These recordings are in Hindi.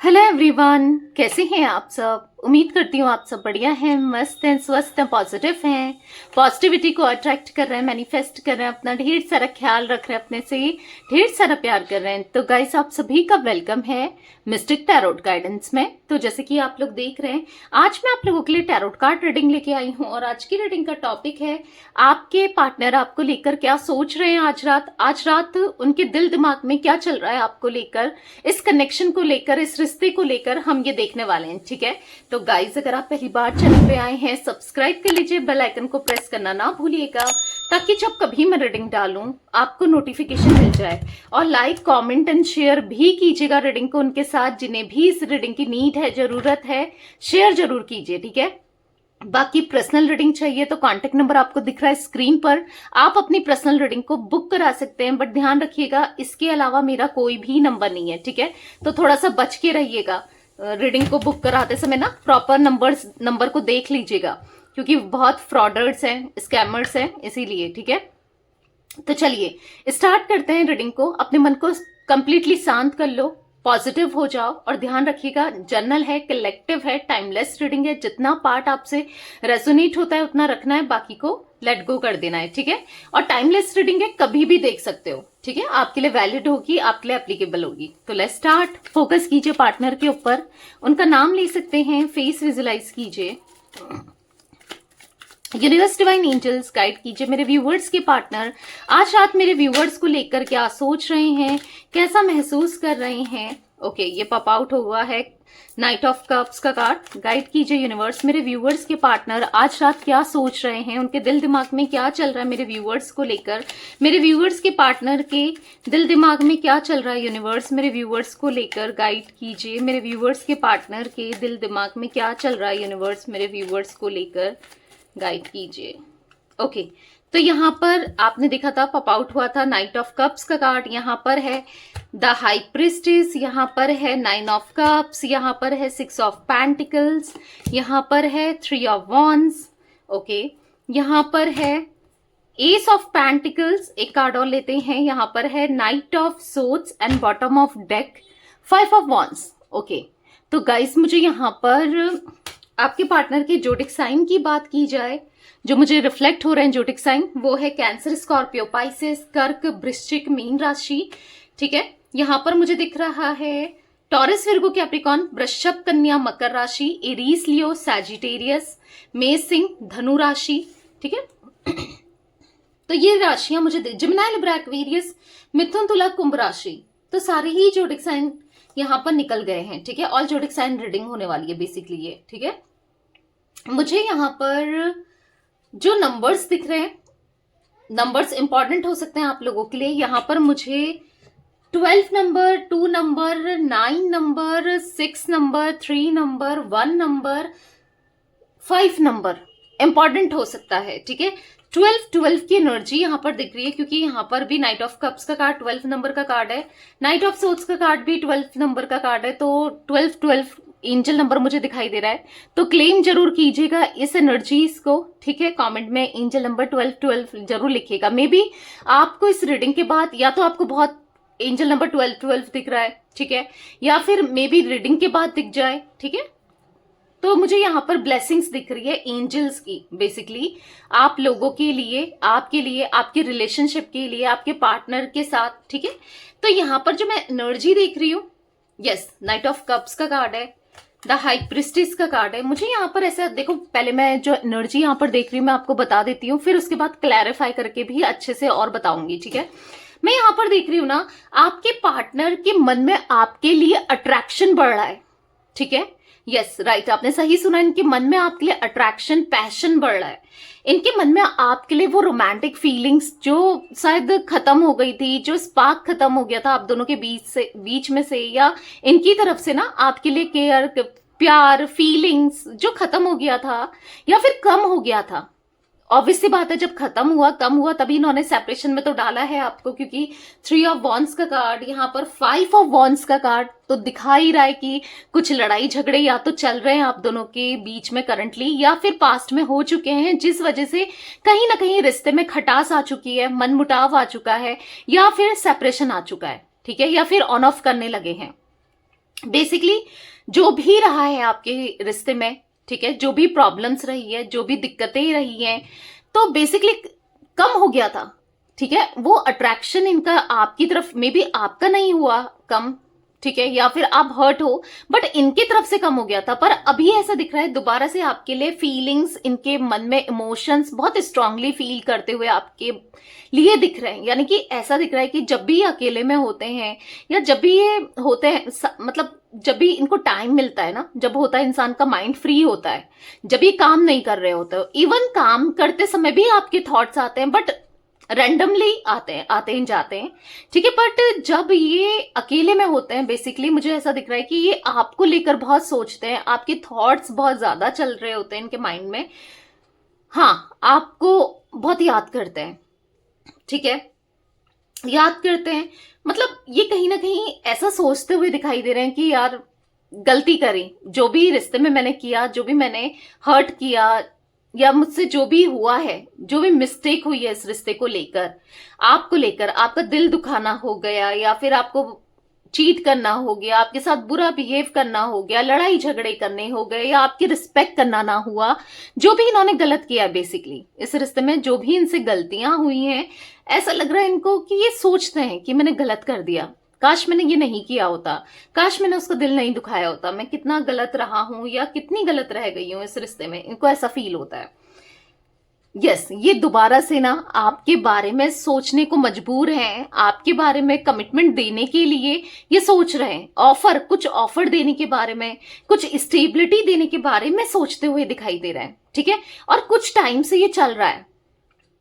हेलो एवरीवन, कैसे हैं आप सब। उम्मीद करती हूँ आप सब बढ़िया हैं, मस्त हैं, स्वस्थ हैं, पॉजिटिव हैं, पॉजिटिविटी को अट्रैक्ट कर रहे हैं, मैनिफेस्ट कर रहे हैं, अपना ढेर सारा ख्याल रख रहे हैं, अपने से ढेर सारा प्यार कर रहे हैं। तो गाइस, आप सभी का वेलकम है मिस्टिक टैरोट गाइडेंस में। तो जैसे कि आप लोग देख रहे हैं, आज मैं आप लोगों के लिए टैरोट कार्ड रीडिंग लेके आई हूँ और आज की रीडिंग का टॉपिक है आपके पार्टनर आपको लेकर क्या सोच रहे हैं आज रात उनके दिल दिमाग में क्या चल रहा है आपको लेकर, इस कनेक्शन को लेकर, इस रिश्ते को लेकर हम ये देखने वाले हैं। ठीक है, तो गाइज अगर आप पहली बार चैनल पे आए हैं, सब्सक्राइब कर लीजिए, बेल आइकन को प्रेस करना ना भूलिएगा ताकि जब कभी मैं रीडिंग डालूं आपको नोटिफिकेशन मिल जाए। और लाइक, कमेंट एंड शेयर भी कीजिएगा रीडिंग को उनके साथ जिन्हें भी इस रीडिंग की नीड है, जरूरत है, शेयर जरूर कीजिए। ठीक है, बाकी पर्सनल रीडिंग चाहिए तो कांटेक्ट नंबर आपको दिख रहा है स्क्रीन पर, आप अपनी पर्सनल रीडिंग को बुक करा सकते हैं। बट ध्यान रखिएगा, इसके अलावा मेरा कोई भी नंबर नहीं है। ठीक है, तो थोड़ा सा बच के रहिएगा रीडिंग को बुक कराते समय ना, प्रॉपर नंबर को देख लीजिएगा क्योंकि बहुत फ्रॉडर्स हैं, स्कैमर्स हैं, इसीलिए। ठीक है, तो चलिए स्टार्ट करते हैं रीडिंग को। अपने मन को कंप्लीटली शांत कर लो, पॉजिटिव हो जाओ और ध्यान रखिएगा जनरल है, कलेक्टिव है, टाइमलेस रीडिंग है। जितना पार्ट आपसे रेजोनेट होता है उतना रखना है, बाकी को लेट गो कर देना है। ठीक है, और टाइमलेस रीडिंग है, कभी भी देख सकते हो। ठीक है, आपके लिए वैलिड होगी, आपके लिए एप्लीकेबल होगी। तो लेट्स स्टार्ट। फोकस कीजिए पार्टनर के ऊपर, उनका नाम ले सकते हैं, फेस विजुलाइज कीजिए। यूनिवर्स डिवाइन एंजल्स गाइड कीजिए मेरे व्यूवर्स के पार्टनर आज रात मेरे व्यूवर्स को लेकर क्या सोच रहे हैं, कैसा महसूस कर रहे हैं। ओके, ये पॉप आउट हुआ है नाइट ऑफ कप्स का कार्ड। गाइड कीजिए यूनिवर्स मेरे व्यूवर्स के पार्टनर आज रात क्या सोच रहे हैं, उनके दिल दिमाग में क्या चल रहा है मेरे व्यूवर्स को लेकर। मेरे व्यूवर्स के पार्टनर के दिल दिमाग में क्या चल रहा है यूनिवर्स मेरे व्यूवर्स को लेकर। गाइड कीजिए मेरे व्यूवर्स के पार्टनर के दिल दिमाग में क्या चल रहा है यूनिवर्स मेरे व्यूवर्स को लेकर। गाइड कीजिए। ओके, तो यहाँ पर आपने देखा था पॉप आउट हुआ था नाइट ऑफ कप्स का कार्ड। यहाँ पर है द हाई प्रिस्टेस, यहाँ पर है 9 ऑफ कप्स, यहाँ पर है 6 ऑफ पेंटिकल्स, यहाँ पर है 3 ऑफ वॉन्ड्स। ओके, यहाँ पर है एस ऑफ पेंटिकल्स, एक कार्ड और लेते हैं। यहाँ पर है night of swords and bottom of deck, 5 of wands. Okay, तो गाइस मुझे यहाँ पर आपके पार्टनर के जोडिक साइन की बात की जाए, जो मुझे रिफ्लेक्ट हो रहे हैं जोडिक साइन, वो है कैंसर, स्कॉर्पियो, पाइसेस, कर्क, वृश्चिक, मीन राशि। ठीक है, यहाँ पर मुझे दिख रहा है टॉरस, विर्गो, कैप्रिकॉर्न, वृषभ, कन्या, मकर राशि, एरीज, लियो, सैजिटेरियस, मेष, सिंह, धनु राशि। ठीक है, तो ये राशियां मुझे जिमिनाई, लिब्रा, एक्वेरियस, मिथुन, तुला, कुंभ राशि। तो सारे ही जोडिक साइन यहाँ पर निकल गए हैं। ठीक है, ऑल जोडिक साइन रीडिंग होने वाली है बेसिकली ये। ठीक है, मुझे यहाँ पर जो नंबर्स दिख रहे हैं, नंबर्स इंपॉर्टेंट हो सकते हैं आप लोगों के लिए। यहाँ पर मुझे 12 number, 2 number, 9 number, 6 number, 3 number, 1 number, 5 number important हो सकता है। ठीक है, 12 की एनर्जी यहाँ पर दिख रही है क्योंकि यहाँ पर भी नाइट ऑफ कप्स का कार्ड 12 नंबर का कार्ड है, नाइट ऑफ सोर्ड्स का कार्ड भी 12 नंबर का कार्ड है। तो 12 एंजल नंबर मुझे दिखाई दे रहा है, तो क्लेम जरूर कीजिएगा इस एनर्जीज को। ठीक है, कमेंट में एंजल नंबर 12 जरूर लिखिएगा। मे बी आपको इस रीडिंग के बाद या तो आपको बहुत एंजल नंबर 12 दिख रहा है, ठीक है, या फिर मे बी रीडिंग के बाद दिख जाए। ठीक है, तो मुझे यहाँ पर ब्लेसिंग्स दिख रही है एंजल्स की, बेसिकली आप लोगों के लिए, आपके लिए, आपके रिलेशनशिप के लिए, आपके पार्टनर के साथ। ठीक है, तो यहाँ पर जो मैं एनर्जी देख रही हूँ, यस, नाइट ऑफ कप्स का कार्ड है, द हाई प्रिस्टेस का कार्ड है। मुझे यहाँ पर ऐसा देखो, पहले मैं जो एनर्जी यहाँ पर देख रही हूँ मैं आपको बता देती हूँ, फिर उसके बाद क्लैरिफाई करके भी अच्छे से और बताऊंगी। ठीक है, मैं यहाँ पर देख रही हूँ ना, आपके पार्टनर के मन में आपके लिए अट्रैक्शन बढ़ रहा है। ठीक है, यस राइट, आपने सही सुना, इनके मन में आपके लिए अट्रैक्शन, पैशन बढ़ रहा है। इनके मन में आपके लिए वो रोमांटिक फीलिंग्स जो शायद खत्म हो गई थी, जो स्पार्क खत्म हो गया था आप दोनों के बीच में से, या इनकी तरफ से ना आपके लिए केयर, प्यार, फीलिंग्स जो खत्म हो गया था या फिर कम हो गया था। ऑब्वियस सी बात है, जब कम हुआ तभी इन्होंने सेपरेशन में तो डाला है आपको, क्योंकि 3 ऑफ वॉन्ड्स का कार्ड, यहाँ पर 5 ऑफ वॉन्ड्स का कार्ड, तो दिखा ही रहा है कि कुछ लड़ाई झगड़े या तो चल रहे हैं आप दोनों के बीच में करंटली, या फिर पास्ट में हो चुके हैं, जिस वजह से कहीं ना कहीं रिश्ते में खटास आ चुकी है, मनमुटाव आ चुका है, या फिर सेपरेशन आ चुका है। ठीक है, या फिर ऑन ऑफ करने लगे हैं। बेसिकली जो भी रहा है आपके रिश्ते में, ठीक है, जो भी प्रॉब्लम्स रही है, जो भी दिक्कतें रही हैं, तो बेसिकली कम हो गया था, ठीक है। वो अट्रैक्शन इनका आपकी तरफ में भी आपका नहीं हुआ कम, ठीक है, या फिर आप हर्ट हो, बट इनकी तरफ से कम हो गया था। पर अभी ऐसा दिख रहा है दोबारा से आपके लिए फीलिंग्स, इनके मन में इमोशंस बहुत स्ट्रांगली फील करते हुए आपके लिए दिख रहे हैं। यानी कि ऐसा दिख रहा है कि जब भी ये अकेले में होते हैं, या जब भी ये होते हैं, मतलब जब भी इनको टाइम मिलता है ना, जब होता है इंसान का माइंड फ्री होता है, जब ये काम नहीं कर रहे होते, इवन काम करते समय भी आपके थॉट्स आते हैं, बट रैंडमली आते हैं जाते हैं, ठीक है। बट जब ये अकेले में होते हैं, बेसिकली मुझे ऐसा दिख रहा है कि ये आपको लेकर बहुत सोचते हैं, आपके थॉट्स बहुत ज्यादा चल रहे होते हैं इनके माइंड में। हाँ, आपको बहुत याद करते हैं, ठीक है, याद करते हैं। मतलब ये कहीं ना कहीं ऐसा सोचते हुए दिखाई दे रहे हैं कि यार गलती करी, जो भी रिश्ते में मैंने किया, जो भी मैंने हर्ट किया, या मुझसे जो भी हुआ है, जो भी मिस्टेक हुई है इस रिश्ते को लेकर, आपको लेकर, आपका दिल दुखाना हो गया, या फिर आपको चीट करना हो गया, आपके साथ बुरा बिहेव करना हो गया, लड़ाई झगड़े करने हो गए, या आपकी रिस्पेक्ट करना ना हुआ, जो भी इन्होंने गलत किया बेसिकली इस रिश्ते में, जो भी इनसे गलतियां हुई हैं, ऐसा लग रहा है इनको कि ये सोचते हैं कि मैंने गलत कर दिया, काश मैंने ये नहीं किया होता, काश मैंने उसका दिल नहीं दुखाया होता, मैं कितना गलत रहा हूं या कितनी गलत रह गई हूं इस रिश्ते में, इनको ऐसा फील होता है। यस, ये दोबारा से ना आपके बारे में सोचने को मजबूर हैं, आपके बारे में कमिटमेंट देने के लिए ये सोच रहे हैं, कुछ ऑफर देने के बारे में, कुछ स्टेबिलिटी देने के बारे में सोचते हुए दिखाई दे रहे हैं, ठीक है। और कुछ टाइम से ये चल रहा है,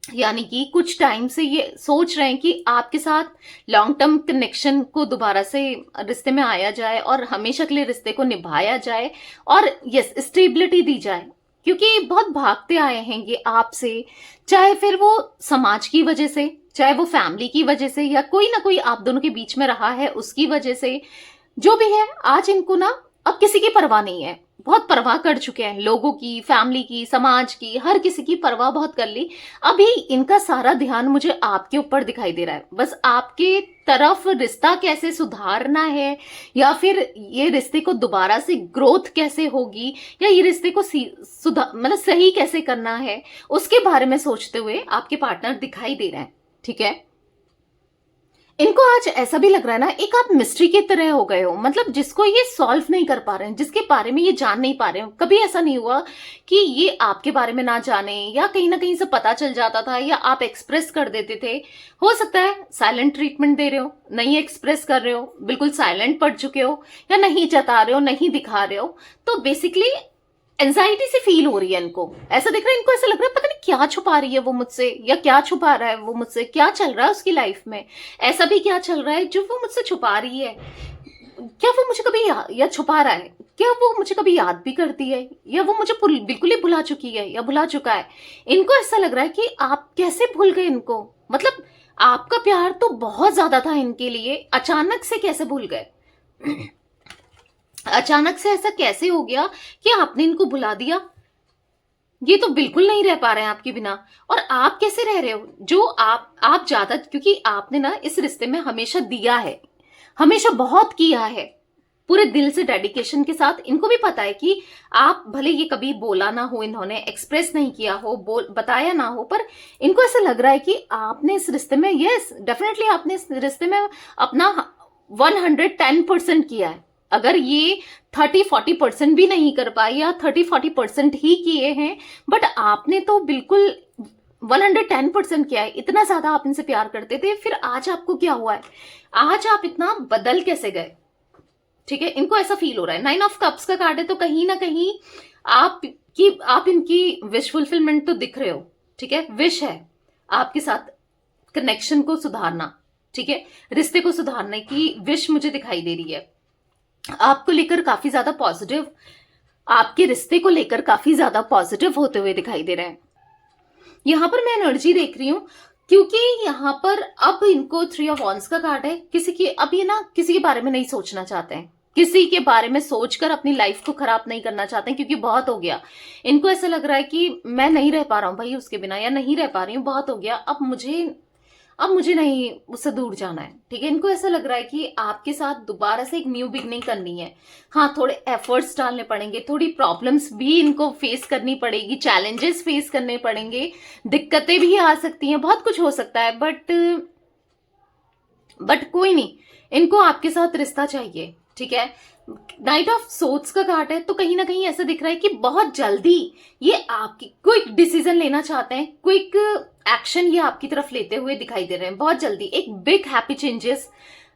यानी कि कुछ टाइम से ये सोच रहे हैं कि आपके साथ लॉन्ग टर्म कनेक्शन को दोबारा से रिश्ते में आया जाए, और हमेशा के लिए रिश्ते को निभाया जाए, और यस, स्टेबिलिटी दी जाए, क्योंकि बहुत भागते आए हैं ये आपसे, चाहे फिर वो समाज की वजह से, चाहे वो फैमिली की वजह से, या कोई ना कोई आप दोनों के बीच में रहा है उसकी वजह से, जो भी है, आज इनको ना अब किसी की परवाह नहीं है, बहुत परवाह कर चुके हैं लोगों की, फैमिली की, समाज की, हर किसी की परवाह बहुत कर ली। अभी इनका सारा ध्यान मुझे आपके ऊपर दिखाई दे रहा है, बस आपके तरफ रिश्ता कैसे सुधारना है, या फिर ये रिश्ते को दोबारा से ग्रोथ कैसे होगी, या ये रिश्ते को मतलब सही कैसे करना है, उसके बारे में सोचते हुए आपके पार्टनर दिखाई दे रहे हैं, ठीक है। इनको आज ऐसा भी लग रहा है ना, एक आप मिस्ट्री की तरह हो गए हो, मतलब जिसको ये सॉल्व नहीं कर पा रहे हैं, जिसके बारे में ये जान नहीं पा रहे हो। कभी ऐसा नहीं हुआ कि ये आपके बारे में ना जाने, या कहीं ना कहीं से पता चल जाता था, या आप एक्सप्रेस कर देते थे। हो सकता है साइलेंट ट्रीटमेंट दे रहे हो, नहीं एक्सप्रेस कर रहे हो, बिल्कुल साइलेंट पड़ चुके हो, या नहीं जता रहे हो, नहीं दिखा रहे हो, तो बेसिकली एंजाइटी से फील हो रही है इनको। ऐसा दिख रहा है, इनको ऐसा लग रहा है पता नहीं क्या छुपा रही है वो मुझसे, या क्या छुपा रहा है वो मुझसे, क्या चल रहा है उसकी लाइफ में, ऐसा भी क्या चल रहा है जो वो मुझसे छुपा रही है। क्या वो मुझे कभी या छुपा रहा है, क्या वो मुझे कभी याद भी करती है, या वो मुझे बिल्कुल ही भुला चुकी है, या भुला चुका है। इनको ऐसा लग रहा है कि आप कैसे भूल गए इनको, मतलब आपका प्यार तो बहुत ज्यादा था इनके लिए, अचानक से कैसे भूल गए। अचानक से ऐसा कैसे हो गया कि आपने इनको भुला दिया। ये तो बिल्कुल नहीं रह पा रहे हैं आपके बिना। और आप कैसे रह रहे हो, जो आप ज्यादा, क्योंकि आपने ना इस रिश्ते में हमेशा दिया है, हमेशा बहुत किया है, पूरे दिल से, डेडिकेशन के साथ। इनको भी पता है कि आप भले ये कभी बोला ना हो, इन्होंने एक्सप्रेस नहीं किया हो, बताया ना हो, पर इनको ऐसा लग रहा है कि आपने इस रिश्ते में, यस डेफिनेटली आपने इस रिश्ते में अपना 110% किया है। अगर ये 30-40% भी नहीं कर पाए, या 30-40% ही किए हैं, बट आपने तो बिल्कुल 110% किया है। इतना ज्यादा आप इनसे प्यार करते थे, फिर आज आपको क्या हुआ है, आज आप इतना बदल कैसे गए, ठीक है। इनको ऐसा फील हो रहा है। 9 ऑफ कप्स का कार्ड है, तो कहीं ना कहीं आप इनकी विश फुलफिलमेंट तो दिख रहे हो, ठीक है। विश है आपके साथ कनेक्शन को सुधारना, ठीक है, रिश्ते को सुधारने की विश मुझे दिखाई दे रही है। आपको लेकर काफी ज्यादा पॉजिटिव, आपके रिश्ते को लेकर काफी ज्यादा पॉजिटिव होते हुए दिखाई दे रहे हैं। यहां पर मैं एनर्जी देख रही हूं, क्योंकि यहां पर अब इनको 3 ऑफ वॉन्ड्स का कार्ड है। अब ये ना किसी के बारे में नहीं सोचना चाहते हैं, किसी के बारे में सोचकर अपनी लाइफ को खराब नहीं करना चाहते हैं, क्योंकि बहुत हो गया। इनको ऐसा लग रहा है कि मैं नहीं रह पा रहा हूं भाई उसके बिना, या नहीं रह पा रही हूं, बहुत हो गया, अब मुझे नहीं उससे दूर जाना है, ठीक है। इनको ऐसा लग रहा है कि आपके साथ दोबारा से एक न्यू बिगनिंग करनी है। हाँ, थोड़े एफर्ट्स डालने पड़ेंगे, थोड़ी प्रॉब्लम्स भी इनको फेस करनी पड़ेगी, चैलेंजेस फेस करने पड़ेंगे, दिक्कतें भी आ सकती हैं, बहुत कुछ हो सकता है, बट कोई नहीं, इनको आपके साथ रिश्ता चाहिए, ठीक है। नाइट ऑफ सोर्ड्स का कार्ड है, तो कहीं ना कहीं ऐसा दिख रहा है कि बहुत जल्दी ये आपकी क्विक डिसीजन लेना चाहते हैं, क्विक एक्शन ये आपकी तरफ लेते हुए दिखाई दे रहे हैं। बहुत जल्दी एक बिग हैप्पी चेंजेस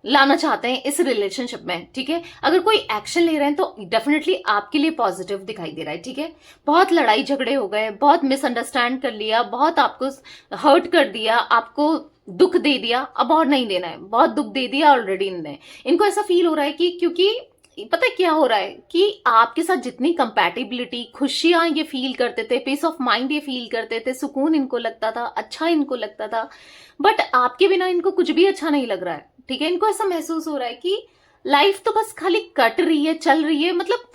लाना चाहते हैं इस रिलेशनशिप में, ठीक है। अगर कोई एक्शन ले रहे हैं तो डेफिनेटली आपके लिए पॉजिटिव दिखाई दे रहा है, ठीक है। बहुत लड़ाई झगड़े हो गए, बहुत मिसअंडरस्टैंड कर लिया, बहुत आपको हर्ट कर दिया, आपको दुख दे दिया, अब और नहीं देना है, बहुत दुख दे दिया ऑलरेडी इनने। इनको ऐसा फील हो रहा है कि क्योंकि पता है क्या हो रहा है कि आपके साथ जितनी कंपैटिबिलिटी, खुशियां ये फील करते थे, पीस ऑफ माइंड ये फील करते थे, सुकून इनको लगता था, अच्छा इनको लगता था, बट आपके बिना इनको कुछ भी अच्छा नहीं लग रहा है, ठीक है। इनको ऐसा महसूस हो रहा है कि लाइफ तो बस खाली कट रही है, चल रही है, मतलब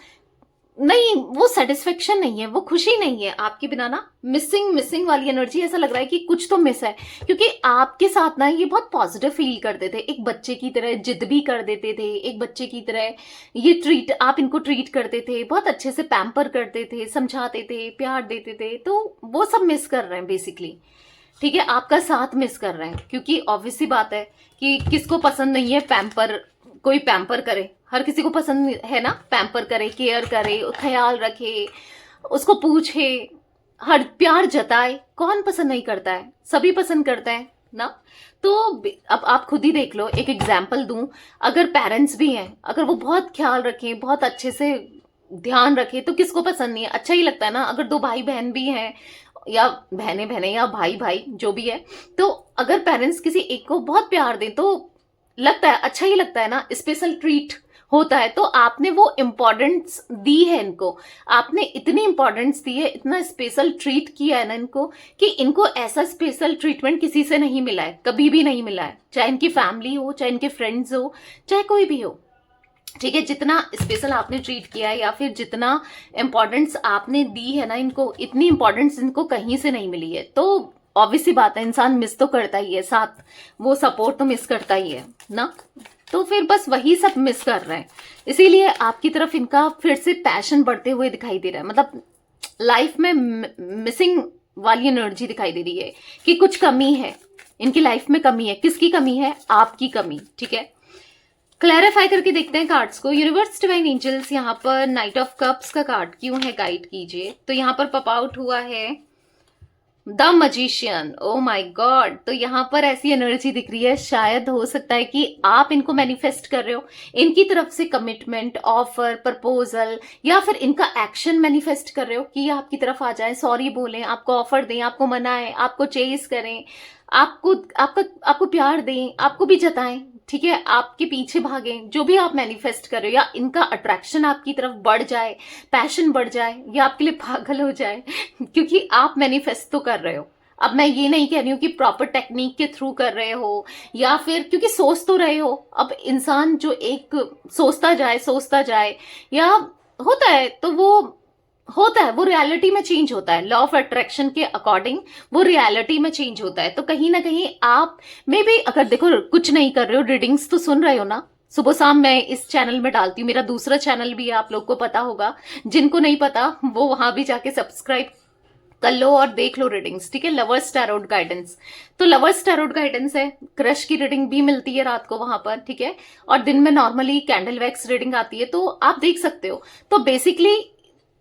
नहीं, वो सेटिस्फेक्शन नहीं है, वो खुशी नहीं है आपके बिना ना। मिसिंग वाली एनर्जी, ऐसा लग रहा है कि कुछ तो मिस है, क्योंकि आपके साथ ना ये बहुत पॉजिटिव फील करते थे, एक बच्चे की तरह जिद भी कर देते थे, एक बच्चे की तरह ये आप इनको ट्रीट करते थे, बहुत अच्छे से पैम्पर करते थे, समझाते थे, प्यार देते थे, तो वो सब मिस कर रहे हैं बेसिकली, ठीक है। आपका साथ मिस कर रहे हैं, क्योंकि ऑब्वियसली बात है कि किसको पसंद नहीं है पैम्पर, कोई पैम्पर करे, हर किसी को पसंद है ना, पैम्पर करे, केयर करे, ख्याल रखे, उसको पूछे, हर प्यार जताए, कौन पसंद नहीं करता है, सभी पसंद करते हैं ना। तो अब आप खुद ही देख लो, एक एग्जाम्पल दूं, अगर पेरेंट्स भी हैं, अगर वो बहुत ख्याल रखें, बहुत अच्छे से ध्यान रखें, तो किसको पसंद नहीं है, अच्छा ही लगता है ना। अगर दो भाई बहन भी हैं, या बहने या भाई भाई जो भी है, तो अगर पेरेंट्स किसी एक को बहुत प्यार दें तो लगता है, अच्छा ही लगता है ना, स्पेशल ट्रीट होता है। तो आपने वो इम्पोर्टेंस दी है इनको, आपने इतनी इम्पोर्टेंस दी है, इतना स्पेशल ट्रीट किया है ना इनको, कि इनको ऐसा स्पेशल ट्रीटमेंट किसी से नहीं मिला है, कभी भी नहीं मिला है, चाहे इनकी फैमिली हो, चाहे इनके फ्रेंड्स हो, चाहे कोई भी हो, ठीक है। जितना स्पेशल आपने ट्रीट किया है, या फिर जितना इम्पोर्टेंस आपने दी है ना इनको, इतनी इम्पोर्टेंस इनको कहीं से नहीं मिली है। तो ऑब्वियसली बात है, इंसान मिस तो करता ही है, साथ वो सपोर्ट तो मिस करता ही है ना। तो फिर बस वही सब मिस कर रहे हैं, इसीलिए आपकी तरफ इनका फिर से पैशन बढ़ते हुए दिखाई दे रहा है। मतलब लाइफ में मिसिंग वाली एनर्जी दिखाई दे रही है कि कुछ कमी है इनकी लाइफ में। कमी है, किसकी कमी है? आपकी कमी, ठीक है। क्लैरिफाई करके देखते हैं कार्ड्स को। यूनिवर्स डिवाइन एंजल्स, यहाँ पर नाइट ऑफ कप्स का कार्ड क्यों है, गाइड कीजिए। तो यहाँ पर पॉप आउट हुआ है the magician, oh my God. तो यहाँ पर ऐसी एनर्जी दिख रही है, शायद हो सकता है कि आप इनको मैनिफेस्ट कर रहे हो, इनकी तरफ से कमिटमेंट, ऑफर, प्रपोजल, या फिर इनका एक्शन मैनिफेस्ट कर रहे हो कि ये आपकी तरफ आ जाए, सॉरी बोलें, आपको ऑफर दें, आपको मनाएं, आपको चेस करें, आपको प्यार दें, आपको भी जताएं, ठीक है, आपके पीछे भागें, जो भी आप मैनिफेस्ट कर रहे हो, या इनका अट्रैक्शन आपकी तरफ बढ़ जाए, पैशन बढ़ जाए, या आपके लिए पागल हो जाए क्योंकि आप मैनिफेस्ट तो कर रहे हो। अब मैं ये नहीं कह रही हूँ कि प्रॉपर टेक्निक के थ्रू कर रहे हो, या फिर क्योंकि सोच तो रहे हो। अब इंसान जो एक सोचता जाए या होता है, तो वो रियलिटी में चेंज होता है, लॉ ऑफ अट्रैक्शन के अकॉर्डिंग वो रियलिटी में चेंज होता है। तो कहीं ना कहीं आप में भी, अगर देखो कुछ नहीं कर रहे हो, रीडिंग्स तो सुन रहे हो ना, सुबह शाम मैं इस चैनल में डालती हूँ, मेरा दूसरा चैनल भी है, आप लोग को पता होगा, जिनको नहीं पता वो वहां भी जाके सब्सक्राइब कर लो और देख लो रीडिंग्स, ठीक है। लवर्स टैरोट गाइडेंस, तो लवर्स टैरोट गाइडेंस है, क्रश की रीडिंग भी मिलती है रात को वहां पर, ठीक है, और दिन में नॉर्मली कैंडल वैक्स रीडिंग आती है, तो आप देख सकते हो। तो बेसिकली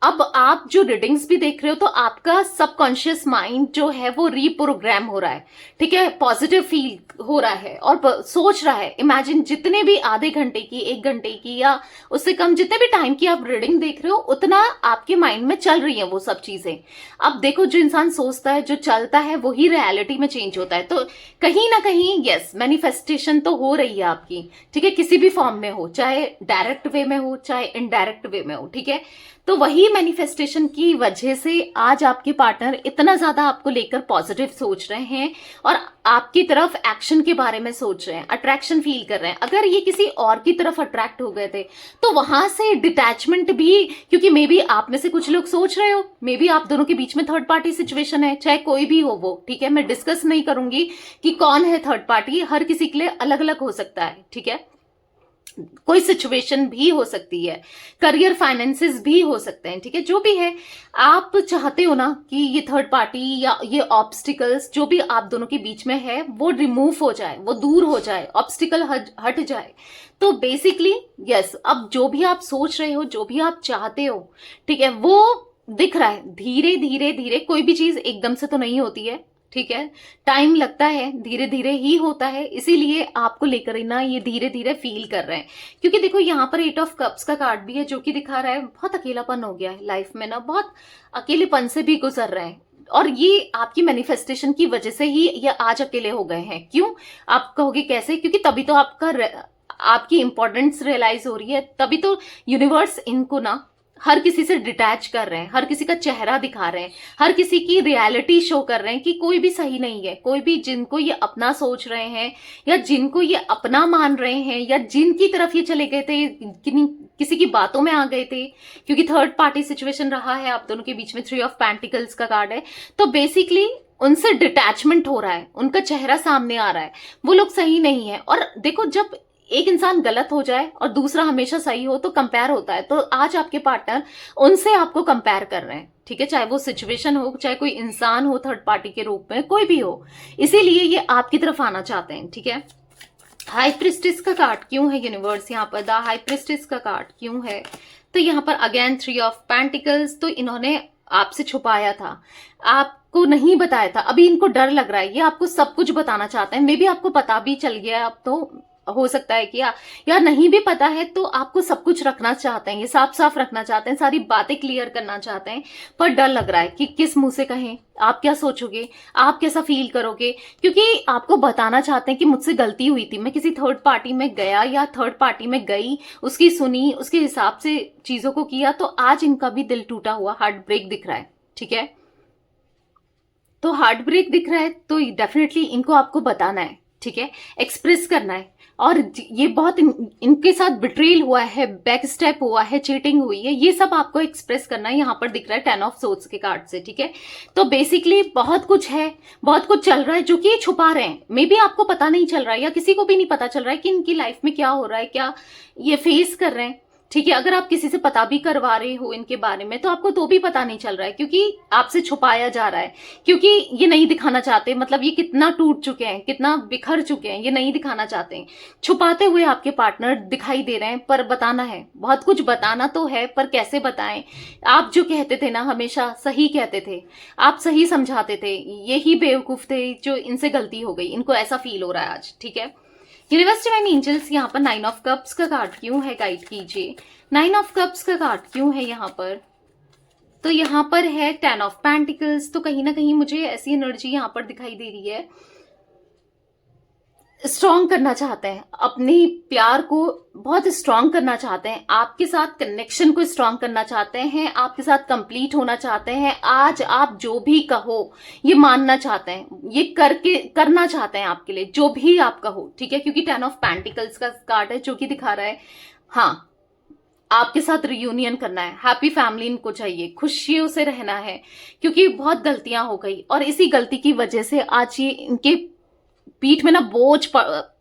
अब आप जो रीडिंग्स भी देख रहे हो, तो आपका सबकॉन्शियस माइंड जो है वो रीप्रोग्राम हो रहा है, ठीक है, पॉजिटिव फील हो रहा है और सोच रहा है। इमेजिन जितने भी आधे घंटे की, 1 घंटे की, या उससे कम जितने भी टाइम की आप रीडिंग देख रहे हो, उतना आपके माइंड में चल रही है वो सब चीजें। अब देखो, जो इंसान सोचता है, जो चलता है, वही रियलिटी में चेंज होता है। तो कहीं ना कहीं यस, मैनिफेस्टेशन तो हो रही है आपकी, ठीक है, किसी भी फॉर्म में हो, चाहे डायरेक्ट वे में हो, चाहे इनडायरेक्ट वे में हो, ठीक है। तो वही मैनिफेस्टेशन की वजह से आज आपके पार्टनर इतना ज्यादा आपको लेकर पॉजिटिव सोच रहे हैं और आपकी तरफ एक्शन के बारे में सोच रहे हैं, अट्रैक्शन फील कर रहे हैं। अगर ये किसी और की तरफ अट्रैक्ट हो गए थे तो वहां से डिटैचमेंट भी, क्योंकि मे बी आप में से कुछ लोग सोच रहे हो मे बी आप दोनों के बीच में थर्ड पार्टी सिचुएशन है, चाहे कोई भी हो वो, ठीक है। मैं डिस्कस नहीं करूंगी कि कौन है थर्ड पार्टी, हर किसी के लिए अलग अलग हो सकता है, ठीक है। कोई सिचुएशन भी हो सकती है, करियर फाइनेंसेस भी हो सकते हैं, ठीक है। जो भी है, आप चाहते हो ना कि ये थर्ड पार्टी या ये ऑब्स्टिकल्स जो भी आप दोनों के बीच में है वो रिमूव हो जाए, वो दूर हो जाए, ऑब्स्टिकल हट जाए। तो बेसिकली यस, अब जो भी आप सोच रहे हो, जो भी आप चाहते हो, ठीक है, वो दिख रहा है। धीरे धीरे धीरे, कोई भी चीज एकदम से तो नहीं होती है, ठीक है, टाइम लगता है, धीरे धीरे ही होता है। इसीलिए आपको लेकर ना ये धीरे धीरे फील कर रहे हैं, क्योंकि देखो यहाँ पर 8 ऑफ कप्स का कार्ड भी है जो कि दिखा रहा है बहुत अकेलापन हो गया है लाइफ में ना, बहुत अकेलेपन से भी गुजर रहे हैं। और ये आपकी मैनिफेस्टेशन की वजह से ही ये आज अकेले हो गए हैं। क्यों, आप कहोगे कैसे? क्योंकि तभी तो आपकी इंपॉर्टेंस रियलाइज हो रही है, तभी तो यूनिवर्स इनको ना हर किसी से डिटैच कर रहे हैं, हर किसी का चेहरा दिखा रहे हैं, हर किसी की रियलिटी शो कर रहे हैं कि कोई भी सही नहीं है। कोई भी जिनको ये अपना सोच रहे हैं या जिनको ये अपना मान रहे हैं या जिनकी तरफ ये चले गए थे, किसी की बातों में आ गए थे, क्योंकि थर्ड पार्टी सिचुएशन रहा है आप दोनों के बीच में। 3 ऑफ पेंटिकल्स का कार्ड है, तो बेसिकली उनसे डिटैचमेंट हो रहा है, उनका चेहरा सामने आ रहा है, वो लोग सही नहीं है। और देखो, जब एक इंसान गलत हो जाए और दूसरा हमेशा सही हो तो कंपेयर होता है। तो आज आपके पार्टनर उनसे आपको कंपेयर कर रहे हैं, ठीक है, चाहे वो सिचुएशन हो, चाहे कोई इंसान हो थर्ड पार्टी के रूप में, कोई भी हो, इसीलिए ये आपकी तरफ आना चाहते हैं, ठीक है। हाई प्रिस्टेस का कार्ड क्यों है यूनिवर्स यहाँ पर? द हाई प्रिस्टेस का कार्ड क्यों है? तो यहाँ पर अगेन 3 ऑफ पेंटिकल्स, तो इन्होंने आपसे छुपाया था, आपको नहीं बताया था, अभी इनको डर लग रहा है, ये आपको सब कुछ बताना चाहते हैं। मे बी आपको पता भी चल गया अब तो हो सकता है कि या नहीं भी पता है, तो आपको सब कुछ रखना चाहते हैं, ये साफ साफ रखना चाहते हैं, सारी बातें क्लियर करना चाहते हैं, पर डर लग रहा है कि किस मुंह से कहें, आप क्या सोचोगे, आप कैसा फील करोगे, क्योंकि आपको बताना चाहते हैं कि मुझसे गलती हुई थी, मैं किसी थर्ड पार्टी में गया या थर्ड पार्टी में गई, उसकी सुनी, उसके हिसाब से चीजों को किया, तो आज इनका भी दिल टूटा हुआ, हार्ट ब्रेक दिख रहा है, ठीक है। तो हार्ट ब्रेक दिख रहा है, तो डेफिनेटली इनको आपको बताना है, ठीक है, एक्सप्रेस करना है। और ये बहुत इनके साथ बिट्रेल हुआ है, बैक स्टेप हुआ है, चीटिंग हुई है, ये सब आपको एक्सप्रेस करना है। यहाँ पर दिख रहा है 10 ऑफ सोर्ड्स के कार्ड से, ठीक है। तो बेसिकली बहुत कुछ है, बहुत कुछ चल रहा है जो कि ये छुपा रहे हैं। मे बी आपको पता नहीं चल रहा है या किसी को भी नहीं पता चल रहा है कि इनकी लाइफ में क्या हो रहा है, क्या ये फेस कर रहे हैं, ठीक है। अगर आप किसी से पता भी करवा रहे हो इनके बारे में तो आपको तो भी पता नहीं चल रहा है, क्योंकि आपसे छुपाया जा रहा है, क्योंकि ये नहीं दिखाना चाहते, मतलब ये कितना टूट चुके हैं, कितना बिखर चुके हैं, ये नहीं दिखाना चाहते हैं। छुपाते हुए आपके पार्टनर दिखाई दे रहे हैं, पर बताना है, बहुत कुछ बताना तो है, पर कैसे बताएं? आप जो कहते थे ना, हमेशा सही कहते थे, आप सही समझाते थे, यही बेवकूफ थे जो इनसे गलती हो गई, इनको ऐसा फील हो रहा है आज, ठीक है। यूनिवर्स डिवाइन एंजल्स यहाँ पर 9 ऑफ कप्स का कार्ड क्यों है, गाइड कीजिए। 9 ऑफ कप्स का कार्ड क्यों है यहाँ पर? तो यहाँ पर है 10 ऑफ पेंटिकल्स, तो कहीं ना कहीं मुझे ऐसी एनर्जी यहाँ पर दिखाई दे रही है, स्ट्रॉन्ग करना चाहते हैं, अपने प्यार को बहुत स्ट्रॉन्ग करना चाहते हैं, आपके साथ कनेक्शन को स्ट्रॉन्ग करना चाहते हैं, आपके साथ कंप्लीट होना चाहते हैं। आज आप जो भी कहो ये मानना चाहते हैं, ये करना चाहते हैं आपके लिए, जो भी आप कहो, ठीक है। क्योंकि 10 ऑफ पेंटिकल्स का कार्ड है जो कि दिखा रहा है हाँ, आपके साथ रियूनियन करना है, हैप्पी फैमिली इनको चाहिए, खुशियों से रहना है, क्योंकि बहुत गलतियां हो गई और इसी गलती की वजह से आज ये इनके पीठ में ना बोझ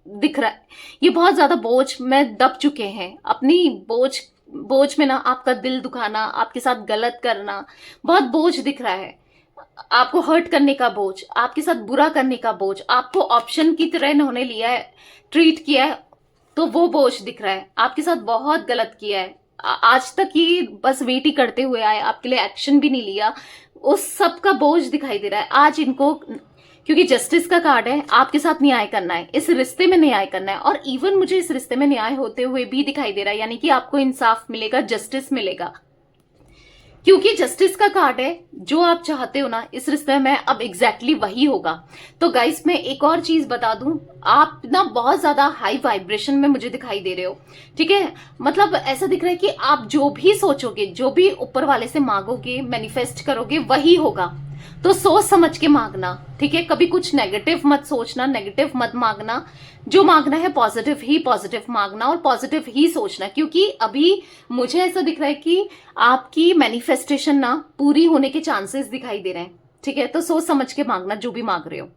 दिख रहा है, ये बहुत ज्यादा बोझ में दब चुके हैं, अपनी बोझ में ना आपका दिल दुखाना, आपके साथ गलत करना, बहुत बोझ दिख रहा है, आपको हर्ट करने का बोझ, आपके साथ बुरा करने का बोझ, आपको ऑप्शन की तरह इन्होंने लिया है, ट्रीट किया है, तो वो बोझ दिख रहा है, आपके साथ बहुत गलत किया है, आज तक ये बस वेट ही करते हुए आए, आपके लिए एक्शन भी नहीं लिया, उस सब का बोझ दिखाई दे रहा है आज इनको, क्योंकि जस्टिस का कार्ड है, आपके साथ न्याय करना है, इस रिश्ते में न्याय करना है, और इवन मुझे इस रिश्ते में न्याय होते हुए भी दिखाई दे रहा है, यानी कि आपको इंसाफ मिलेगा, जस्टिस मिलेगा, क्योंकि जस्टिस का कार्ड है, जो आप चाहते हो ना इस रिश्ते में अब एग्जैक्टली वही होगा। तो गाइस मैं एक और चीज बता दूं, आप ना बहुत ज्यादा हाई वाइब्रेशन में मुझे दिखाई दे रहे हो, ठीक है। मतलब ऐसा दिख रहा है कि आप जो भी सोचोगे, जो भी ऊपर वाले से मांगोगे, मैनिफेस्ट करोगे, वही होगा। तो सोच समझ के मांगना, ठीक है। कभी कुछ नेगेटिव मत सोचना, नेगेटिव मत मांगना। जो मांगना है पॉजिटिव ही पॉजिटिव मांगना और पॉजिटिव ही सोचना, क्योंकि अभी मुझे ऐसा दिख रहा है कि आपकी मैनिफेस्टेशन ना पूरी होने के चांसेस दिखाई दे रहे हैं, ठीक है। तो सोच समझ के मांगना जो भी मांग रहे हो।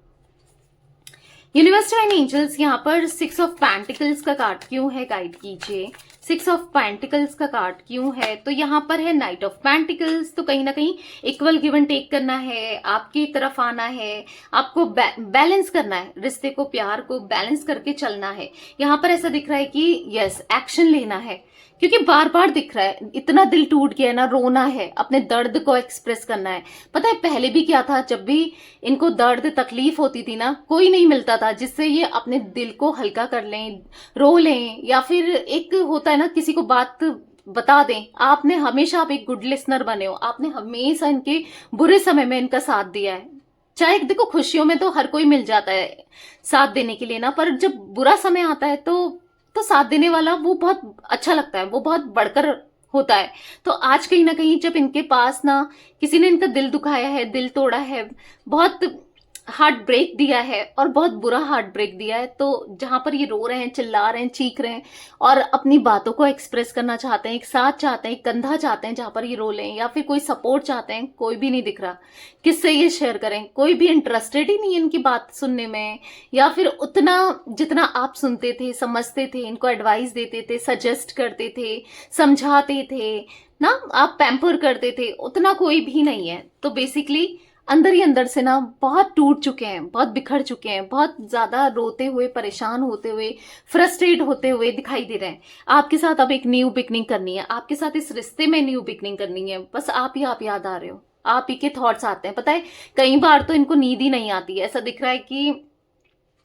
यूनिवर्स एंड एंजल्स, यहाँ पर 6 ऑफ पेंटिकल्स का कार्ड क्यों है, गाइड कीजिए। 6 ऑफ पेंटिकल्स का कार्ड क्यों है, तो यहाँ पर है नाइट ऑफ पेंटिकल्स। तो कहीं ना कहीं इक्वल गिव एंड टेक करना है, आपकी तरफ आना है, आपको बैलेंस करना है, रिश्ते को, प्यार को बैलेंस करके चलना है। यहाँ पर ऐसा दिख रहा है कि यस एक्शन लेना है, क्योंकि बार बार दिख रहा है इतना दिल टूट गया ना, रोना है, अपने दर्द को एक्सप्रेस करना है। पता है पहले भी क्या था, जब भी इनको दर्द तकलीफ होती थी ना, कोई नहीं मिलता था जिससे ये अपने दिल को हल्का कर लें, रो लें, या फिर एक होता है ना किसी को बात बता दें। आपने हमेशा, आप एक गुड लिसनर बने हो, आपने हमेशा इनके बुरे समय में इनका साथ दिया है। चाहे देखो खुशियों में तो हर कोई मिल जाता है साथ देने के लिए ना, पर जब बुरा समय आता है तो साथ देने वाला वो बहुत अच्छा लगता है, वो बहुत बढ़कर होता है। तो आज कहीं ना कहीं जब इनके पास ना किसी ने इनका दिल दुखाया है, दिल तोड़ा है, बहुत हार्ट ब्रेक दिया है और बहुत बुरा हार्ट ब्रेक दिया है, तो जहां पर ये रो रहे हैं, चिल्ला रहे हैं, चीख रहे हैं और अपनी बातों को एक्सप्रेस करना चाहते हैं, एक साथ चाहते हैं, एक कंधा चाहते हैं जहां पर ये रो लें, या फिर कोई सपोर्ट चाहते हैं, कोई भी नहीं दिख रहा किससे ये शेयर करें। कोई भी इंटरेस्टेड ही नहीं है इनकी बात सुनने में, या फिर उतना जितना आप सुनते थे, समझते थे, इनको एडवाइस देते थे, सजेस्ट करते थे, समझाते थे ना, आप पैम्पर करते थे, उतना कोई भी नहीं है। तो बेसिकली अंदर ही अंदर से ना बहुत टूट चुके हैं, बहुत बिखर चुके हैं, बहुत ज्यादा रोते हुए, परेशान होते हुए, फ्रस्ट्रेट होते हुए दिखाई दे रहे हैं। आपके साथ अब एक न्यू बिगनिंग करनी है, आपके साथ इस रिश्ते में न्यू बिगनिंग करनी है। बस आप याद आ रहे हो, आप ही के थॉट्स आते हैं। पता है कई बार तो इनको नींद ही नहीं आती है, ऐसा दिख रहा है कि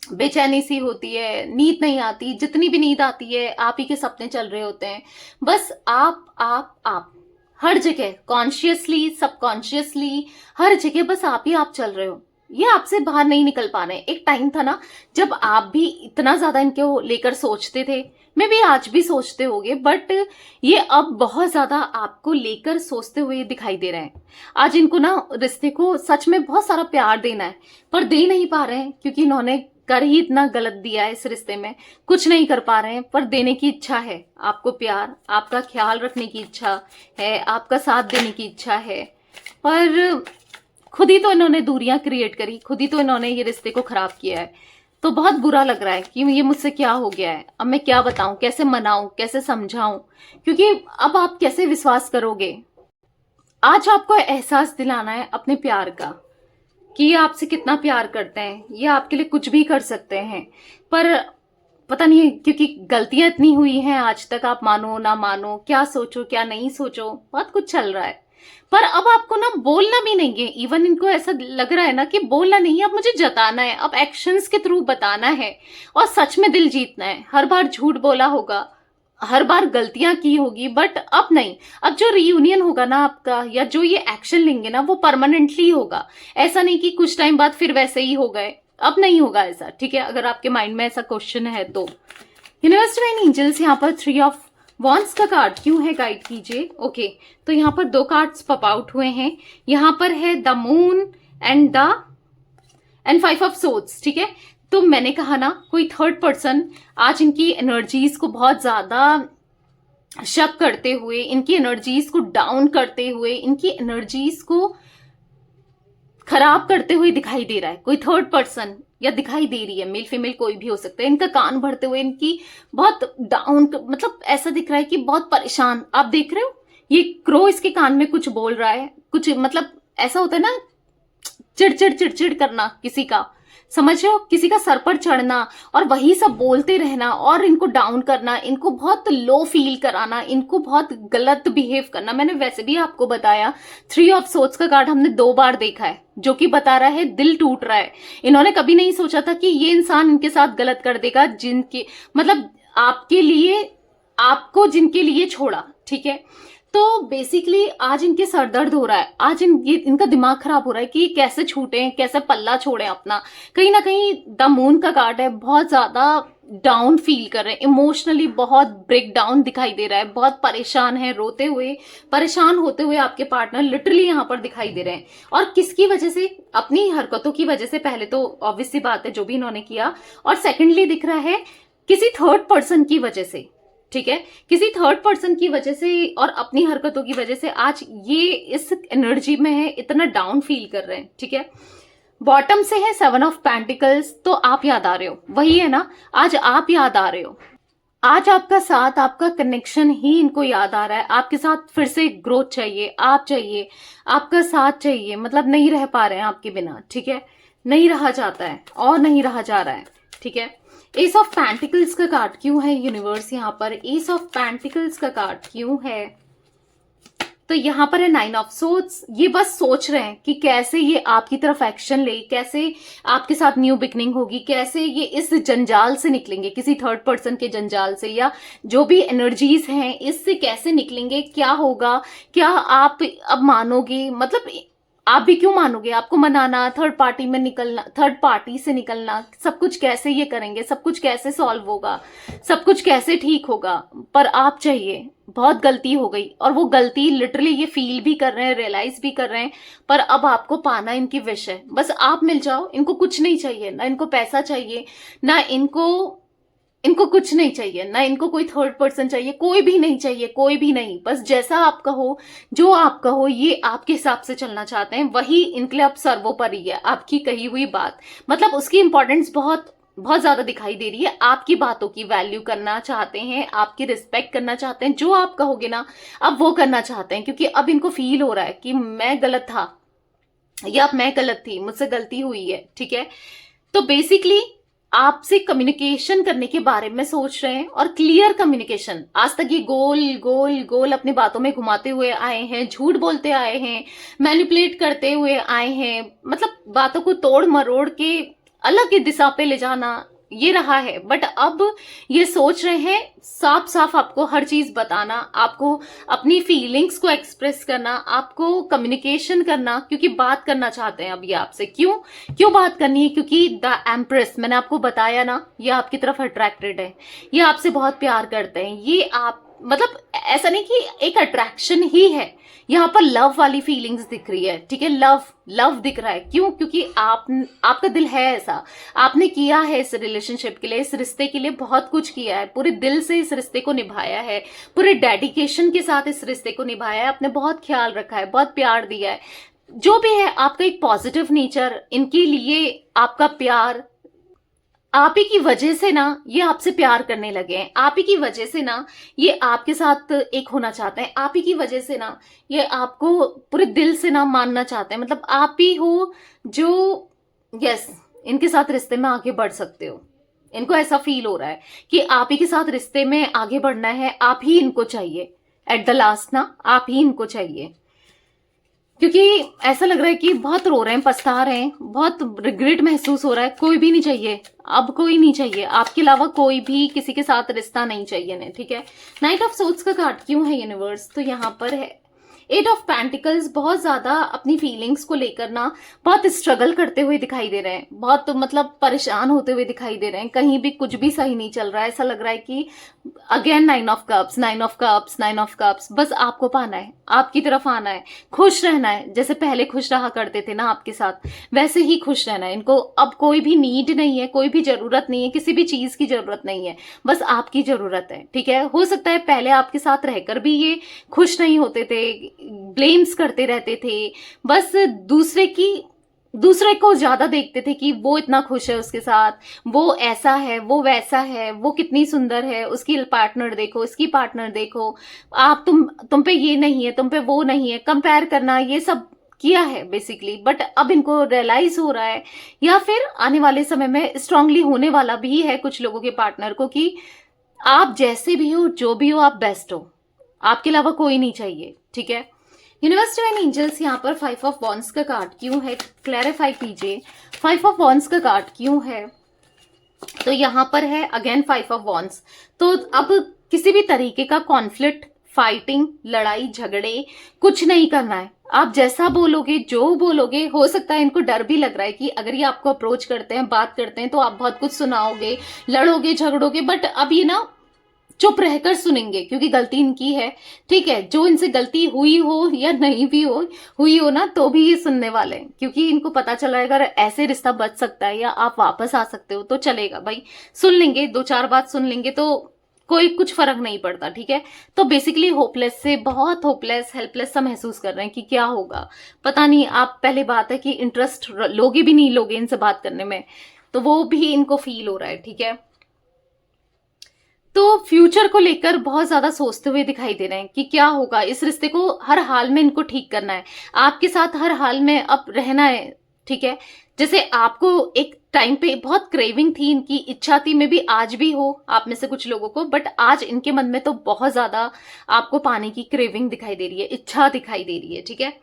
बेचैनी सी होती है, नींद नहीं आती, जितनी भी नींद आती है आप ही के सपने चल रहे होते हैं। बस आप हर जगह, कॉन्शियसली, सबकॉन्शियसली, हर जगह बस आप ही आप चल रहे हो, ये आपसे बाहर नहीं निकल पा रहे हैं। एक टाइम था ना जब आप भी इतना ज्यादा इनको लेकर सोचते थे, मैं भी आज भी सोचते होगे, बट ये अब बहुत ज्यादा आपको लेकर सोचते हुए दिखाई दे रहे हैं। आज इनको ना रिश्ते को सच में बहुत सारा प्यार देना है, पर दे नहीं पा रहे हैं, क्योंकि इन्होंने कर ही इतना गलत दिया है इस रिश्ते में, कुछ नहीं कर पा रहे हैं। पर देने की इच्छा है, आपको प्यार, आपका ख्याल रखने की इच्छा है, आपका साथ देने की इच्छा है, पर खुद ही तो इन्होंने दूरियां क्रिएट करी, खुद ही तो इन्होंने ये रिश्ते को खराब किया है। तो बहुत बुरा लग रहा है कि ये मुझसे क्या हो गया है, अब मैं क्या बताऊं, कैसे मनाऊं, कैसे समझाऊं, क्योंकि अब आप कैसे विश्वास करोगे। आज आपको एहसास दिलाना है अपने प्यार का, कि ये आपसे कितना प्यार करते हैं, ये आपके लिए कुछ भी कर सकते हैं। पर पता नहीं, क्योंकि गलतियां इतनी हुई हैं आज तक, आप मानो ना मानो, क्या सोचो क्या नहीं सोचो, बहुत कुछ चल रहा है। पर अब आपको ना बोलना भी नहीं है, इवन इनको ऐसा लग रहा है ना कि बोलना नहीं है, अब मुझे जताना है, अब एक्शंस के थ्रू बताना है और सच में दिल जीतना है। हर बार झूठ बोला होगा, हर बार गलतियां की होगी, बट अब नहीं। अब जो रियूनियन होगा ना आपका, या जो ये एक्शन लेंगे ना, वो परमानेंटली होगा। ऐसा नहीं कि कुछ टाइम बाद फिर वैसे ही हो गए, अब नहीं होगा ऐसा, ठीक है। अगर आपके माइंड में ऐसा क्वेश्चन है तो यूनिवर्स एंड एंजल्स, यहाँ पर 3 ऑफ वॉन्ड्स का कार्ड क्यों है, गाइड कीजिए। ओके, तो यहाँ पर 2 कार्ड्स पॉप आउट हुए हैं। यहाँ पर है the moon and 5 of swords, ठीक है। तो मैंने कहा ना, कोई थर्ड पर्सन आज इनकी एनर्जीज को बहुत ज्यादा शक करते हुए, इनकी एनर्जीज को डाउन करते हुए, इनकी एनर्जीज को खराब करते हुए दिखाई दे रहा है। कोई थर्ड पर्सन या दिखाई दे रही है, मेल फीमेल कोई भी हो सकता है। इनका कान भरते हुए, इनकी बहुत डाउन, मतलब ऐसा दिख रहा है कि बहुत परेशान। आप देख रहे हो ये क्रो इसके कान में कुछ बोल रहा है, कुछ मतलब ऐसा होता है ना, चिड़चिड़ करना किसी का, समझ रहे हो, किसी का सर पर चढ़ना और वही सब बोलते रहना और इनको डाउन करना, इनको बहुत लो फील कराना, इनको बहुत गलत बिहेव करना। मैंने वैसे भी आपको बताया 3 ऑफ सोर्ड्स का कार्ड हमने 2 बार देखा है, जो कि बता रहा है दिल टूट रहा है। इन्होंने कभी नहीं सोचा था कि ये इंसान इनके साथ गलत कर देगा, जिनके मतलब आपके लिए, आपको जिनके लिए छोड़ा, ठीक है। तो बेसिकली आज इनके सर दर्द हो रहा है, आज इनका दिमाग खराब हो रहा है कि कैसे छूटें, कैसे पल्ला छोड़ें अपना। कहीं ना कहीं द मून का कार्ड है, बहुत ज्यादा डाउन फील कर रहे हैं, इमोशनली बहुत ब्रेक डाउन दिखाई दे रहा है, बहुत परेशान है, रोते हुए परेशान होते हुए आपके पार्टनर लिटरली यहाँ पर दिखाई दे रहे हैं। और किसकी वजह से? अपनी हरकतों की वजह से, पहले तो ऑब्वियस सी बात है जो भी इन्होंने किया, और सेकेंडली दिख रहा है किसी थर्ड पर्सन की वजह से, ठीक है, किसी थर्ड पर्सन की वजह से और अपनी हरकतों की वजह से आज ये इस एनर्जी में है, इतना डाउन फील कर रहे हैं, ठीक है। बॉटम से है 7 ऑफ पेंटिकल्स, तो आप याद आ रहे हो, वही है ना, आज आप याद आ रहे हो, आज आपका साथ, आपका कनेक्शन ही इनको याद आ रहा है, आपके साथ फिर से ग्रोथ चाहिए, आप चाहिए, आपका साथ चाहिए, मतलब नहीं रह पा रहे हैं आपके बिना, ठीक है, नहीं रहा जाता है और नहीं रहा जा रहा है, ठीक है। एस ऑफ पेंटिकल्स का कार्ड क्यों है यूनिवर्स यहाँ पर? एस ऑफ पेंटिकल्स का कार्ड क्यों है? तो यहाँ पर है 9 ऑफ सोर्ड्स। ये बस सोच रहे हैं कि कैसे ये आपकी तरफ एक्शन ले, कैसे आपके साथ न्यू बिगनिंग होगी, कैसे ये इस जंजाल से निकलेंगे, किसी थर्ड पर्सन के जंजाल से, या जो भी एनर्जीज हैं इससे कैसे निकलेंगे, क्या होगा, क्या आप अब मानोगे, मतलब आप भी क्यों मानोगे, आपको मनाना, थर्ड पार्टी में निकलना, थर्ड पार्टी से निकलना, सब कुछ कैसे ये करेंगे, सब कुछ कैसे सॉल्व होगा, सब कुछ कैसे ठीक होगा, पर आप चाहिए, बहुत गलती हो गई, और वो गलती लिटरली ये फील भी कर रहे हैं, रियलाइज भी कर रहे हैं, पर अब आपको पाना इनकी विश है, बस आप मिल जाओ, इनको कुछ नहीं चाहिए, ना इनको पैसा चाहिए, ना इनको कुछ नहीं चाहिए, ना इनको कोई थर्ड पर्सन चाहिए, कोई भी नहीं चाहिए, कोई भी नहीं, बस जैसा आप कहो, जो आप कहो, ये आपके हिसाब से चलना चाहते हैं, वही इनके लिए अब सर्वोपरि है, आपकी कही हुई बात, मतलब उसकी इंपॉर्टेंस बहुत बहुत ज्यादा दिखाई दे रही है, आपकी बातों की वैल्यू करना चाहते हैं, आपकी रिस्पेक्ट करना चाहते हैं, जो आप कहोगे ना अब वो करना चाहते हैं, क्योंकि अब इनको फील हो रहा है कि मैं गलत था या अब मैं गलत थी, मुझसे गलती हुई है, ठीक है। तो बेसिकली आपसे कम्युनिकेशन करने के बारे में सोच रहे हैं, और क्लियर कम्युनिकेशन, आज तक ये गोल गोल गोल अपनी बातों में घुमाते हुए आए हैं, झूठ बोलते आए हैं, मैनिपुलेट करते हुए आए हैं, मतलब बातों को तोड़ मरोड़ के अलग ही दिशा पे ले जाना, ये रहा है। बट अब ये सोच रहे हैं साफ साफ आपको हर चीज बताना, आपको अपनी फीलिंग्स को एक्सप्रेस करना, आपको कम्युनिकेशन करना, क्योंकि बात करना चाहते हैं अब ये आपसे। क्यों बात करनी है? क्योंकि द एम्प्रेस, मैंने आपको बताया ना, ये आपकी तरफ अट्रैक्टेड है, ये आपसे बहुत प्यार करते हैं, ये आप, मतलब ऐसा नहीं कि एक अट्रैक्शन ही है, यहाँ पर लव वाली फीलिंग्स दिख रही है, ठीक है, लव दिख रहा है। क्यों? क्योंकि आपका दिल है ऐसा, आपने किया है इस रिलेशनशिप के लिए, इस रिश्ते के लिए बहुत कुछ किया है, पूरे दिल से इस रिश्ते को निभाया है, पूरे डेडिकेशन के साथ इस रिश्ते को निभाया है, आपने बहुत ख्याल रखा है, बहुत प्यार दिया है, जो भी है आपका एक पॉजिटिव नेचर, इनके लिए आपका प्यार, आप ही की वजह से ना ये आपसे प्यार करने लगे हैं, आप ही की वजह से ना ये आपके साथ एक होना चाहते हैं, आप ही की वजह से ना ये आपको पूरे दिल से ना मानना चाहते हैं, मतलब आप ही हो जो यस इनके साथ रिश्ते में आगे बढ़ सकते हो। इनको ऐसा फील हो रहा है कि आप ही के साथ रिश्ते में आगे बढ़ना है, आप ही इनको चाहिए, एट द लास्ट ना आप ही इनको चाहिए, क्योंकि ऐसा लग रहा है कि बहुत रो रहे हैं, पछता रहे हैं, बहुत रिग्रेट महसूस हो रहा है, कोई भी नहीं चाहिए, अब कोई नहीं चाहिए, आपके अलावा कोई भी किसी के साथ रिश्ता नहीं चाहिए ने, ठीक है। नाइट ऑफ सोर्ड्स का कार्ड क्यों है यूनिवर्स? तो यहाँ पर है 8 ऑफ पेंटिकल्स, बहुत ज्यादा अपनी फीलिंग्स को लेकर ना बहुत स्ट्रगल करते हुए दिखाई दे रहे हैं, बहुत मतलब परेशान होते हुए दिखाई दे रहे हैं, कहीं भी कुछ भी सही नहीं चल रहा है, ऐसा लग रहा है कि again 9 of cups, 9 of cups, 9 of cups, बस आपको पाना है, आपकी तरफ आना है, खुश रहना है, जैसे पहले खुश रहा करते थे ना आपके साथ, वैसे ही खुश रहना है इनको। अब कोई भी नीड नहीं है, कोई भी जरूरत नहीं है, किसी भी चीज की जरूरत नहीं है, बस आपकी जरूरत है, ठीक है। हो सकता है पहले आपके साथ रहकर भी ये खुश नहीं होते थे, ब्लेम्स करते रहते थे, बस दूसरे को ज्यादा देखते थे कि वो इतना खुश है उसके साथ, वो ऐसा है, वो वैसा है, वो कितनी सुंदर है, उसकी पार्टनर देखो, इसकी पार्टनर देखो, आप तुम पे ये नहीं है, तुम पे वो नहीं है, कंपेयर करना, ये सब किया है बेसिकली। बट अब इनको रियलाइज हो रहा है, या फिर आने वाले समय में स्ट्रांगली होने वाला भी है कुछ लोगों के पार्टनर को, कि आप जैसे भी हो, जो भी हो, आप बेस्ट हो, आपके अलावा कोई नहीं चाहिए, ठीक है। यूनिवर्स डिवाइन एंजल्स यहाँ पर 5 ऑफ वॉन्ड्स का कार्ड क्यों है? क्लैरिफाई कीजिए, 5 ऑफ वॉन्ड्स का कार्ड क्यों है? तो यहाँ पर है अगेन 5 ऑफ वॉन्ड्स। तो अब किसी भी तरीके का कॉन्फ्लिक्ट फाइटिंग, लड़ाई झगड़े कुछ नहीं करना है। आप जैसा बोलोगे, जो बोलोगे, हो सकता है इनको डर भी लग रहा है कि अगर ये आपको अप्रोच करते हैं, बात करते हैं, तो आप बहुत कुछ सुनाओगे, लड़ोगे, झगड़ोगे, बट अब ये ना चुप रहकर सुनेंगे क्योंकि गलती इनकी है। ठीक है, जो इनसे गलती हुई हो या नहीं भी हुई हो ना, तो भी ये सुनने वाले हैं क्योंकि इनको पता चला है अगर ऐसे रिश्ता बच सकता है या आप वापस आ सकते हो तो चलेगा भाई। सुन लेंगे, 2-4 बात सुन लेंगे तो कोई कुछ फर्क नहीं पड़ता। ठीक है, तो बेसिकली होपलेस से बहुत होपलेस, हेल्पलेस सा महसूस कर रहे हैं कि क्या होगा पता नहीं। आप पहले बात है कि इंटरेस्ट लोगे भी नहीं लोगे इनसे बात करने में, तो वो भी इनको फील हो रहा है। ठीक है, तो फ्यूचर को लेकर बहुत ज्यादा सोचते हुए दिखाई दे रहे हैं कि क्या होगा। इस रिश्ते को हर हाल में इनको ठीक करना है, आपके साथ हर हाल में अब रहना है। ठीक है, जैसे आपको एक टाइम पे बहुत क्रेविंग थी, इनकी इच्छा थी, मे बी आज भी हो आप में से कुछ लोगों को, बट आज इनके मन में तो बहुत ज्यादा आपको पाने की क्रेविंग दिखाई दे रही है, इच्छा दिखाई दे रही है। ठीक है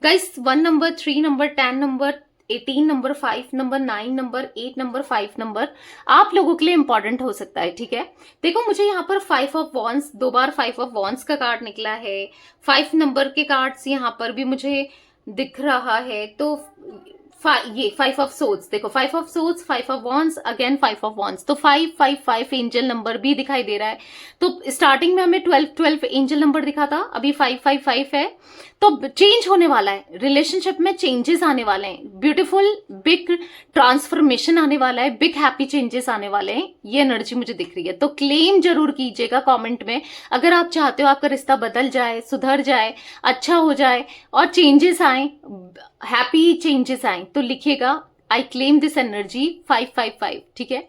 guys, 1 number, 3 number, 10 number, 18 number, 5 number, 9 number, 8 number, 5 number आप लोगों के लिए इंपॉर्टेंट हो सकता है। ठीक है, देखो मुझे यहाँ पर 5 of wands, 2 bar 5 of wands का कार्ड निकला है। 5 नंबर के कार्ड्स यहाँ पर भी मुझे दिख रहा है। तो ये 5 ऑफ सोर्ड्स, देखो 5 of swords, 5 of wands, again 5 of wands, तो 5-5-5 एंजल नंबर भी दिखाई दे रहा है। तो स्टार्टिंग में हमें 12-12 एंजल नंबर दिखा था, अभी 5-5-5 है। तो चेंज होने वाला है, रिलेशनशिप में चेंजेस आने वाले हैं, ब्यूटीफुल बिग ट्रांसफॉर्मेशन आने वाला है, बिग हैप्पी चेंजेस आने वाले हैं, ये एनर्जी मुझे दिख रही है। तो क्लेम जरूर कीजिएगा कमेंट में अगर आप चाहते हो आपका रिश्ता बदल जाए, सुधर जाए, अच्छा हो जाए और चेंजेस आए, हैप्पी चेंजेस आए, तो लिखिएगा आई क्लेम दिस एनर्जी 555। ठीक है,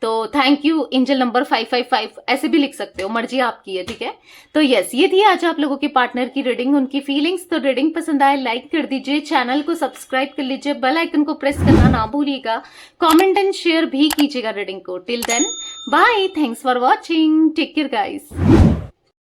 तो थैंक यू एंजल नंबर 555, ऐसे भी लिख सकते हो, मर्जी आपकी है। ठीक है, तो यस, ये थी आज आप लोगों के पार्टनर की रीडिंग, उनकी फीलिंग्स। तो रीडिंग पसंद आए लाइक कर दीजिए, चैनल को सब्सक्राइब कर लीजिए, बेल आइकन को प्रेस करना ना भूलिएगा, कमेंट एंड शेयर भी कीजिएगा रीडिंग को। Till then bye, thanks for watching, take care guys.